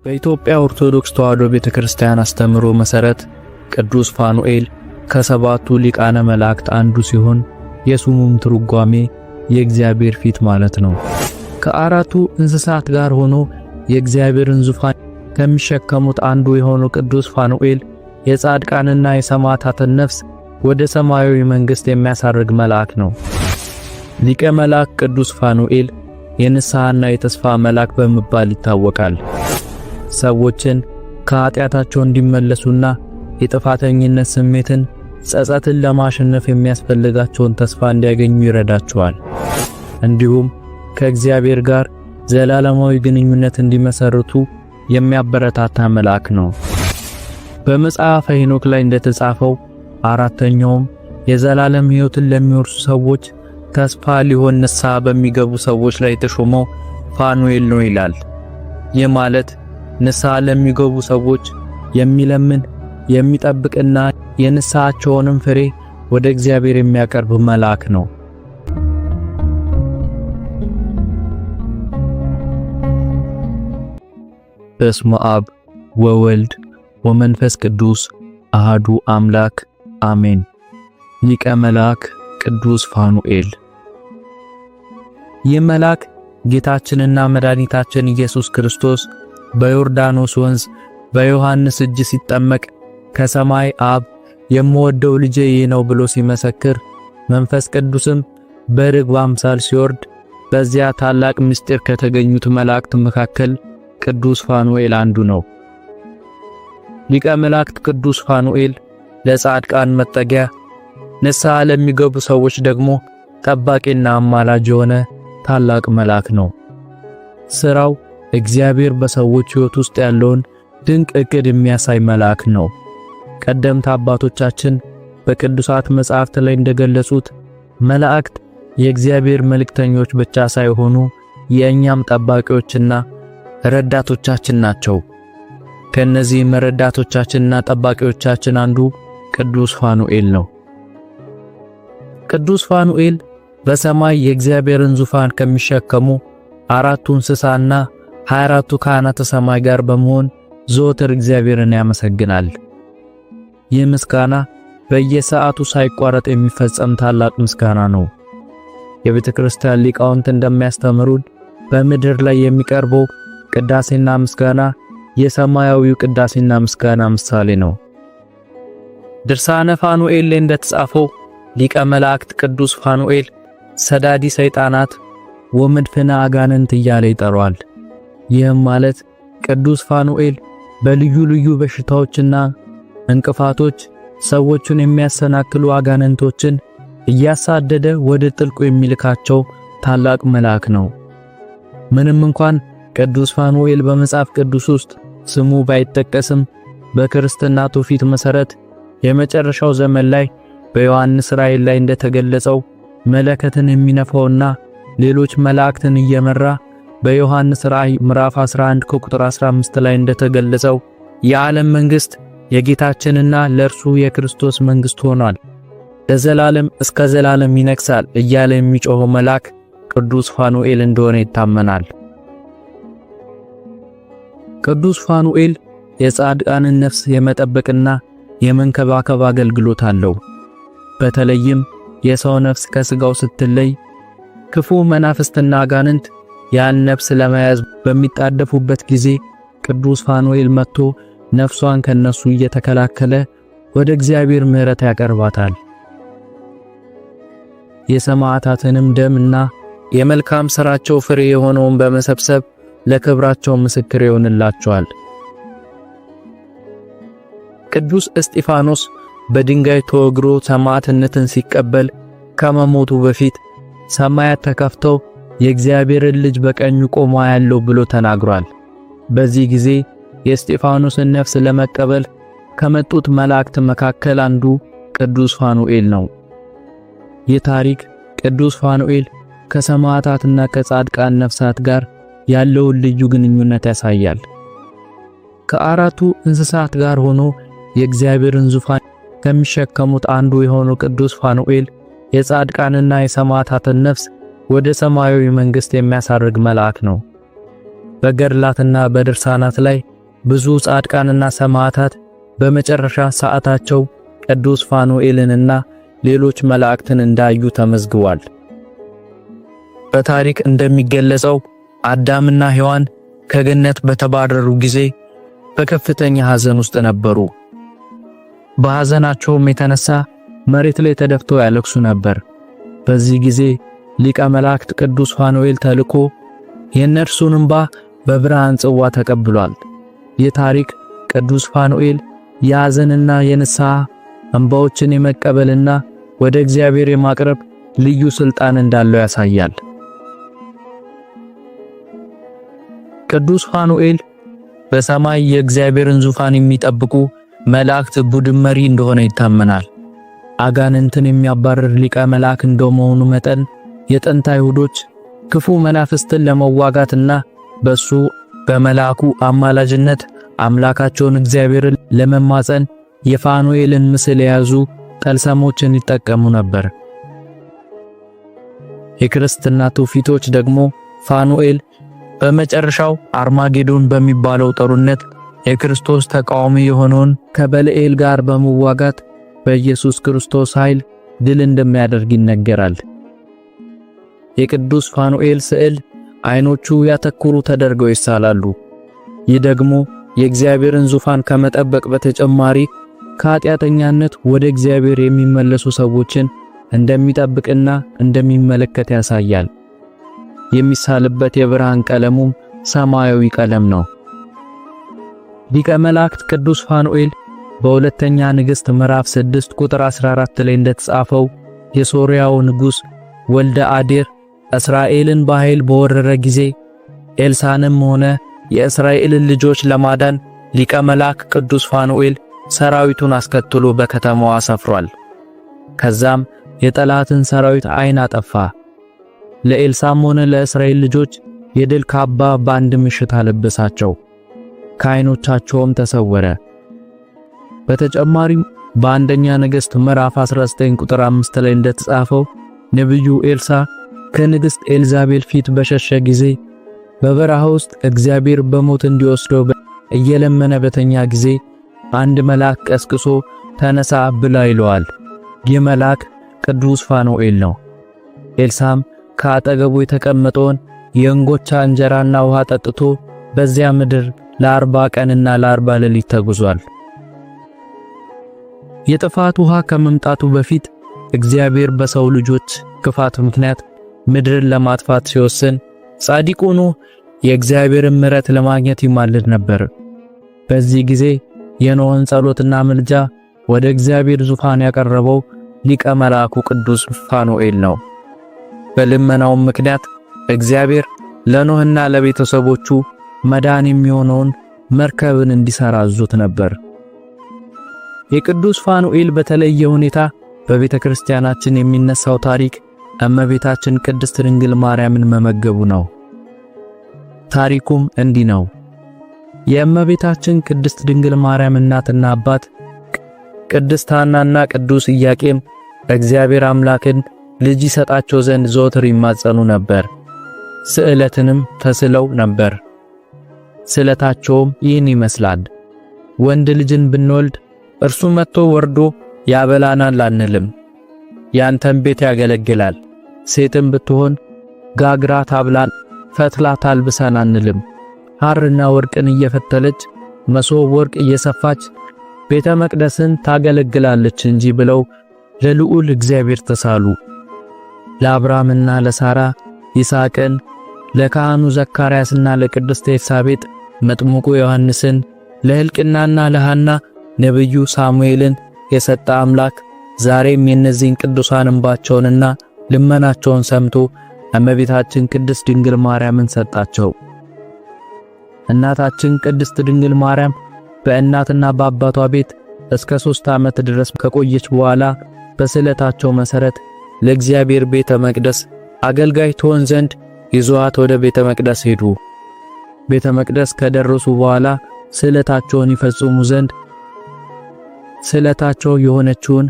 በኢትዮጵያ ኦርቶዶክስ ተዋሕዶ ቤተክርስቲያን አስተምህሮ መሰረት ቅዱስ ፋኑኤል ከሰባቱ ሊቃነ መላእክት አንዱ ሲሆን የስሙም ትርጓሜ የእግዚአብሔር ፊት ማለት ነው። ከአራቱ እንስሳት ጋር ሆኖ የእግዚአብሔርን ዙፋን ከሚሸከሙት አንዱ የሆነው ቅዱስ ፋኑኤል የጻድቃንና የሰማዕታትን ነፍስ ወደ ሰማያዊ መንግሥት የሚያሳርግ መልአክ ነው። ሊቀ መልአክ ቅዱስ ፋኑኤል የንስሐና የተስፋ መልአክ በመባል ይታወቃል። ሰዎችን ከኃጢአታቸው እንዲመለሱና የጥፋተኝነት ስሜትን፣ ጸጸትን ለማሸነፍ የሚያስፈልጋቸውን ተስፋ እንዲያገኙ ይረዳቸዋል። እንዲሁም ከእግዚአብሔር ጋር ዘላለማዊ ግንኙነት እንዲመሰርቱ የሚያበረታታ መልአክ ነው። በመጽሐፈ ሄኖክ ላይ እንደተጻፈው አራተኛውም የዘላለም ሕይወትን ለሚወርሱ ሰዎች ተስፋ ሊሆን ንስሐ በሚገቡ ሰዎች ላይ የተሾመው ፋኑኤል ነው ይላል። ይህ ማለት ንስሐ ለሚገቡ ሰዎች የሚለምን የሚጠብቅና የንስሐቸውንም ፍሬ ወደ እግዚአብሔር የሚያቀርብ መልአክ ነው። በስመ አብ ወወልድ ወመንፈስ ቅዱስ አሃዱ አምላክ አሜን። ሊቀ መልአክ ቅዱስ ፋኑኤል። ይህ መልአክ ጌታችንና መድኃኒታችን ኢየሱስ ክርስቶስ በዮርዳኖስ ወንዝ በዮሐንስ እጅ ሲጠመቅ ከሰማይ አብ የምወደው ልጄ ይህ ነው ብሎ ሲመሰክር፣ መንፈስ ቅዱስም በርግብ አምሳል ሲወርድ በዚያ ታላቅ ምስጢር ከተገኙት መላእክት መካከል ቅዱስ ፋኑኤል አንዱ ነው። ሊቀ መላእክት ቅዱስ ፋኑኤል ለጻድቃን መጠጊያ፣ ንስሐ ለሚገቡ ሰዎች ደግሞ ጠባቂና አማላጅ የሆነ ታላቅ መልአክ ነው። ሥራው እግዚአብሔር በሰዎች ሕይወት ውስጥ ያለውን ድንቅ ዕቅድ የሚያሳይ መልአክ ነው። ቀደምት አባቶቻችን በቅዱሳት መጻሕፍት ላይ እንደገለጹት መላእክት የእግዚአብሔር መልእክተኞች ብቻ ሳይሆኑ የእኛም ጠባቂዎችና ረዳቶቻችን ናቸው። ከነዚህ ረዳቶቻችንና ጠባቂዎቻችን አንዱ ቅዱስ ፋኑኤል ነው። ቅዱስ ፋኑኤል በሰማይ የእግዚአብሔርን ዙፋን ከሚሸከሙ አራቱ እንስሳና 24ቱ ካህናተ ሰማይ ጋር በመሆን ዘወትር እግዚአብሔርን ያመሰግናል። ይህ ምስጋና በየሰዓቱ ሳይቋረጥ የሚፈጸም ታላቅ ምስጋና ነው። የቤተክርስቲያን ሊቃውንት እንደሚያስተምሩን በምድር ላይ የሚቀርበው ቅዳሴና ምስጋና የሰማያዊው ቅዳሴና ምስጋና ምሳሌ ነው። ድርሳነ ፋኑኤል ላይ እንደተጻፈው ሊቀ መላእክት ቅዱስ ፋኑኤል ሰዳዲ ሰይጣናት ወመድፈና አጋንንት እያለ ይጠራዋል። ይህም ማለት ቅዱስ ፋኑኤል በልዩ ልዩ በሽታዎችና እንቅፋቶች ሰዎችን የሚያሰናክሉ አጋንንቶችን እያሳደደ ወደ ጥልቁ የሚልካቸው ታላቅ መልአክ ነው። ምንም እንኳን ቅዱስ ፋኑኤል በመጽሐፍ ቅዱስ ውስጥ ስሙ ባይጠቀስም በክርስትና ትውፊት መሰረት የመጨረሻው ዘመን ላይ በዮሐንስ ራእይ ላይ እንደተገለጸው መለከትን የሚነፋውና ሌሎች መላእክትን እየመራ በዮሐንስ ራእይ ምዕራፍ 11 ቁጥር 15 ላይ እንደተገለጸው የዓለም መንግስት የጌታችንና ለእርሱ የክርስቶስ መንግስት ሆኗል፣ ለዘላለም እስከ ዘላለም ይነግሣል እያለ የሚጮኸው መልአክ ቅዱስ ፋኑኤል እንደሆነ ይታመናል። ቅዱስ ፋኑኤል የጻድቃንን ነፍስ የመጠበቅና የመንከባከብ አገልግሎት አለው። በተለይም የሰው ነፍስ ከስጋው ስትለይ ክፉ መናፍስትና አጋንንት ያን ነፍስ ለመያዝ በሚጣደፉበት ጊዜ ቅዱስ ፋኑኤል መጥቶ ነፍሷን ከነሱ እየተከላከለ ወደ እግዚአብሔር ምሕረት ያቀርባታል። የሰማዕታትንም ደምና የመልካም ሥራቸው ፍሬ የሆነውን በመሰብሰብ ለክብራቸው ምስክር ይሆንላቸዋል። ቅዱስ እስጢፋኖስ በድንጋይ ተወግሮ ሰማዕትነትን ሲቀበል ከመሞቱ በፊት ሰማያት ተከፍተው የእግዚአብሔርን ልጅ በቀኙ ቆሞ ያለው ብሎ ተናግሯል። በዚህ ጊዜ የእስጢፋኖስን ነፍስ ለመቀበል ከመጡት መላእክት መካከል አንዱ ቅዱስ ፋኑኤል ነው። ይህ ታሪክ ቅዱስ ፋኑኤል ከሰማዕታትና ከጻድቃን ነፍሳት ጋር ያለውን ልዩ ግንኙነት ያሳያል። ከአራቱ እንስሳት ጋር ሆኖ የእግዚአብሔርን ዙፋን ከሚሸከሙት አንዱ የሆነው ቅዱስ ፋኑኤል የጻድቃንና የሰማዕታትን ነፍስ ወደ ሰማያዊ መንግሥት የሚያሳርግ መልአክ ነው። በገድላትና በድርሳናት ላይ ብዙ ጻድቃንና ሰማዕታት በመጨረሻ ሰዓታቸው ቅዱስ ፋኑኤልንና ሌሎች መላእክትን እንዳዩ ተመዝግቧል። በታሪክ እንደሚገለጸው አዳምና ሔዋን ከገነት በተባረሩ ጊዜ በከፍተኛ ሐዘን ውስጥ ነበሩ። በሐዘናቸውም የተነሳ መሬት ላይ ተደፍተው ያለቅሱ ነበር። በዚህ ጊዜ ሊቀ መላእክት ቅዱስ ፋኑኤል ተልኮ የእነርሱን እንባ በብርሃን ጽዋ ተቀብሏል። ይህ ታሪክ ቅዱስ ፋኑኤል የሐዘንና የንስሐ እንባዎችን የመቀበልና ወደ እግዚአብሔር የማቅረብ ልዩ ሥልጣን እንዳለው ያሳያል። ቅዱስ ፋኑኤል በሰማይ የእግዚአብሔርን ዙፋን የሚጠብቁ መላእክት ቡድን መሪ እንደሆነ ይታመናል። አጋንንትን የሚያባርር ሊቀ መልአክ እንደመሆኑ መጠን የጥንት አይሁዶች ክፉ መናፍስትን ለመዋጋትና በሱ በመልአኩ አማላጅነት አምላካቸውን እግዚአብሔርን ለመማፀን የፋኑኤልን ምስል የያዙ ጠልሰሞችን ይጠቀሙ ነበር። የክርስትና ትውፊቶች ደግሞ ፋኑኤል በመጨረሻው አርማጌዶን በሚባለው ጦርነት የክርስቶስ ተቃዋሚ የሆነውን ከበልኤል ጋር በመዋጋት በኢየሱስ ክርስቶስ ኃይል ድል እንደሚያደርግ ይነገራል። የቅዱስ ፋኑኤል ስዕል አይኖቹ ያተኩሩ ተደርገው ይሳላሉ። ይህ ደግሞ የእግዚአብሔርን ዙፋን ከመጠበቅ በተጨማሪ ከኃጢአተኛነት ወደ እግዚአብሔር የሚመለሱ ሰዎችን እንደሚጠብቅና እንደሚመለከት ያሳያል። የሚሳልበት የብርሃን ቀለሙም ሰማያዊ ቀለም ነው። ሊቀ መላእክት ቅዱስ ፋኑኤል በሁለተኛ ነገሥት ምዕራፍ 6 ቁጥር 14 ላይ እንደተጻፈው የሶርያው ንጉሥ ወልደ አዴር እስራኤልን በኃይል በወረረ ጊዜ ኤልሳዕንም ሆነ የእስራኤልን ልጆች ለማዳን ሊቀ መላእክት ቅዱስ ፋኑኤል ሰራዊቱን አስከትሎ በከተማዋ ሰፍሯል። ከዛም የጠላትን ሰራዊት ዓይን አጠፋ። ለኤልሳዕም ሆነ ለእስራኤል ልጆች የድል ካባ በአንድ ምሽት አለበሳቸው፣ ከዓይኖቻቸውም ተሰወረ። በተጨማሪም በአንደኛ ነገሥት ምዕራፍ 19 ቁጥር 5 ላይ እንደተጻፈው ነብዩ ኤልሳዕ ከንግሥት ኤልዛቤል ፊት በሸሸ ጊዜ በበረሃ ውስጥ እግዚአብሔር በሞት እንዲወስደው እየለመነ በተኛ ጊዜ አንድ መልአክ ቀስቅሶ ተነሳ ብላ ይለዋል። ይህ መልአክ ቅዱስ ፋኑኤል ነው። ኤልሳዕም ከአጠገቡ የተቀመጠውን የእንጎቻ እንጀራና ውሃ ጠጥቶ በዚያ ምድር ለ40 ቀንና ለ40 ሌሊት ተጉዟል። የጥፋት ውሃ ከመምጣቱ በፊት እግዚአብሔር በሰው ልጆች ክፋት ምክንያት ምድርን ለማጥፋት ሲወስን ጻድቁ ኖህ የእግዚአብሔርን ምሕረት ለማግኘት ይማልድ ነበር። በዚህ ጊዜ የኖህን ጸሎትና ምልጃ ወደ እግዚአብሔር ዙፋን ያቀረበው ሊቀ መላእኩ ቅዱስ ፋኑኤል ነው። በልመናውም ምክንያት እግዚአብሔር ለኖህና ለቤተሰቦቹ መዳን የሚሆነውን መርከብን እንዲሰራ አዞት ነበር። የቅዱስ ፋኑኤል በተለየ ሁኔታ በቤተ ክርስቲያናችን የሚነሳው ታሪክ እመቤታችን ቅድስት ድንግል ማርያምን መመገቡ ነው። ታሪኩም እንዲህ ነው። የእመቤታችን ቅድስት ድንግል ማርያም እናትና አባት ቅድስት ሐናና ቅዱስ ኢያቄም እግዚአብሔር አምላክን ልጅ ይሰጣቸው ዘንድ ዘወትር ይማጸኑ ነበር። ስዕለትንም ተስለው ነበር። ስዕለታቸውም ይህን ይመስላል። ወንድ ልጅን ብንወልድ እርሱ መጥቶ ወርዶ ያበላናል አንልም፣ ያንተን ቤት ያገለግላል። ሴትም ብትሆን ጋግራ ታብላን፣ ፈትላ ታልብሰን አንልም። ሐርና ወርቅን እየፈተለች መሶብ ወርቅ እየሰፋች ቤተ መቅደስን ታገለግላለች እንጂ ብለው ለልዑል እግዚአብሔር ተሳሉ። ለአብርሃምና ለሳራ ይስሐቅን፣ ለካህኑ ዘካርያስና ለቅድስት ኤልሳቤጥ መጥምቁ ዮሐንስን፣ ለሕልቅናና ለሐና ነብዩ ሳሙኤልን የሰጠ አምላክ ዛሬም የእነዚህን ቅዱሳን እንባቸውንና ልመናቸውን ሰምቶ እመቤታችን ቅድስት ድንግል ማርያምን ሰጣቸው። እናታችን ቅድስት ድንግል ማርያም በእናትና በአባቷ ቤት እስከ 3 ዓመት ድረስ ከቆየች በኋላ በስዕለታቸው መሰረት ለእግዚአብሔር ቤተ መቅደስ አገልጋይ ትሆን ዘንድ ይዟት ወደ ቤተ መቅደስ ሄዱ። ቤተ መቅደስ ከደረሱ በኋላ ስዕለታቸውን ይፈጽሙ ዘንድ ስዕለታቸው የሆነችውን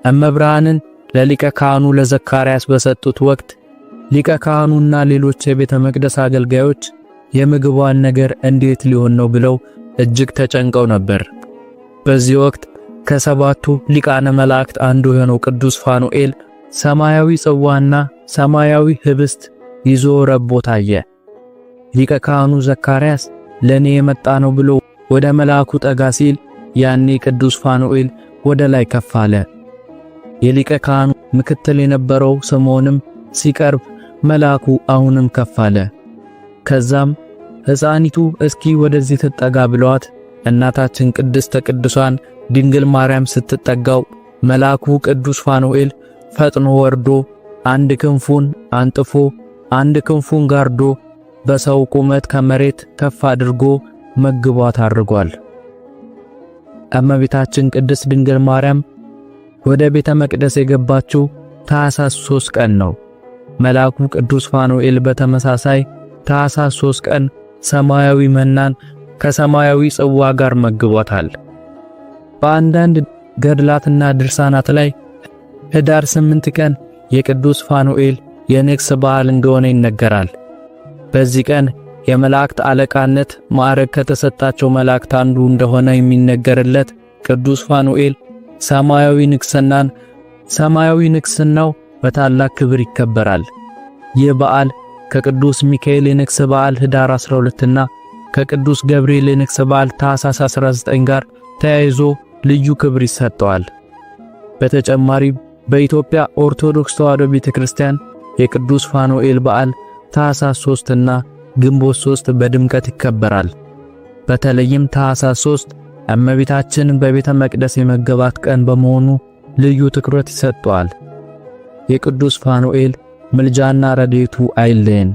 እመብርሃንን ለሊቀ ካህኑ ለዘካርያስ በሰጡት ወቅት ሊቀ ካህኑና ሌሎች የቤተ መቅደስ አገልጋዮች የምግቧን ነገር እንዴት ሊሆን ነው ብለው እጅግ ተጨንቀው ነበር። በዚህ ወቅት ከሰባቱ ሊቃነ መላእክት አንዱ የሆነው ቅዱስ ፋኑኤል ሰማያዊ ጽዋና ሰማያዊ ህብስት ይዞ ረቦ ታየ። ሊቀ ካህኑ ዘካርያስ ለኔ የመጣ ነው ብሎ ወደ መልአኩ ጠጋ ሲል ያኔ ቅዱስ ፋኑኤል ወደ ላይ ከፍ አለ። የሊቀ ካህኑ ምክትል የነበረው ስምዖንም ሲቀርብ መልአኩ አሁንም ከፍ አለ። ከዛም ሕፃኒቱ እስኪ ወደዚህ ትጠጋ ብለዋት እናታችን ቅድስተ ቅዱሳን ድንግል ማርያም ስትጠጋው መልአኩ ቅዱስ ፋኑኤል ፈጥኖ ወርዶ አንድ ክንፉን አንጥፎ አንድ ክንፉን ጋርዶ በሰው ቁመት ከመሬት ከፍ አድርጎ መግቧት አድርጓል። እመቤታችን ቅድስት ድንግል ማርያም ወደ ቤተ መቅደስ የገባችው ታኅሳስ 3 ቀን ነው። መልአኩ ቅዱስ ፋኑኤል በተመሳሳይ ታኅሳስ 3 ቀን ሰማያዊ መናን ከሰማያዊ ጽዋ ጋር መግቧታል። በአንዳንድ ገድላትና ድርሳናት ላይ ህዳር 8 ቀን የቅዱስ ፋኑኤል የንግስ በዓል እንደሆነ ይነገራል። በዚህ ቀን የመላእክት አለቃነት ማዕረግ ከተሰጣቸው መላእክት አንዱ እንደሆነ የሚነገርለት ቅዱስ ፋኑኤል ሰማያዊ ንግስናው በታላቅ ክብር ይከበራል። ይህ በዓል ከቅዱስ ሚካኤል የንግስ በዓል ህዳር 12 እና ከቅዱስ ገብርኤል የንግስ በዓል ታኅሳስ 19 ጋር ተያይዞ ልዩ ክብር ይሰጠዋል። በተጨማሪም በኢትዮጵያ ኦርቶዶክስ ተዋሕዶ ቤተክርስቲያን የቅዱስ ፋኑኤል በዓል ታኅሳስ 3 እና ግንቦት 3 በድምቀት ይከበራል። በተለይም ታኅሳስ 3 እመቤታችን በቤተ መቅደስ የመገባት ቀን በመሆኑ ልዩ ትኩረት ይሰጠዋል። የቅዱስ ፋኑኤል ምልጃና ረድኤቱ አይለየን።